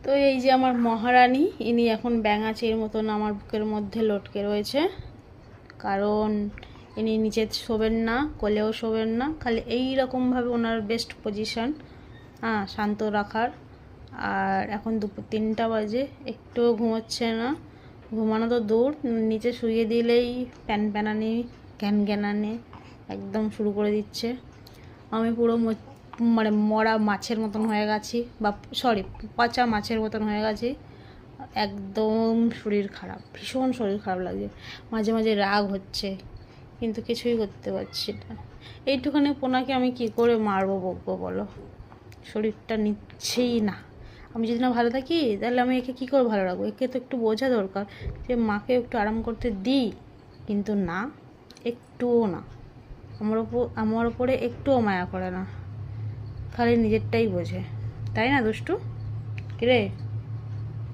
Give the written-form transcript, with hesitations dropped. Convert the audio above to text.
তো এই যে আমার মহারানী, ইনি এখন ব্যাঙাচির মতন আমার বুকের মধ্যে লটকে রয়েছে, কারণ ইনি নিচে শোবেন না, কোলেও শোবেন না, খালি এই রকমভাবে ওনার বেস্ট পজিশন শান্ত রাখার। আর এখন দুপুর 3টা বাজে, একটুও ঘুমোচ্ছে না, ঘুমানো তো দূর, নিচে শুয়ে দিলেই প্যান প্যানানি ঘ্যান ঘ্যানানি একদম শুরু করে দিচ্ছে। আমি পুরো মানে মরা মাছের মতন হয়ে গেছি, বা সরি পচা মাছের মতন হয়ে গেছি, একদম শরীর খারাপ, ভীষণ শরীর খারাপ লাগছে, মাঝে মাঝে রাগ হচ্ছে, কিন্তু কিছুই করতে পারছি না। এইটুখানি পোনাকে আমি কি করে মারবো বকবো বলো, শরীরটা নিচ্ছেই না। আমি যদি না ভালো থাকি তাহলে আমি একে কী করে ভালো রাখবো? একে তো একটু বোঝা দরকার যে মাকে একটু আরাম করতে দিই, কিন্তু না, একটুও না, আমার ওপরে একটুও মায়া করে না, খালি নিজেরটাই বোঝে, তাই না দুষ্টু? কিরে?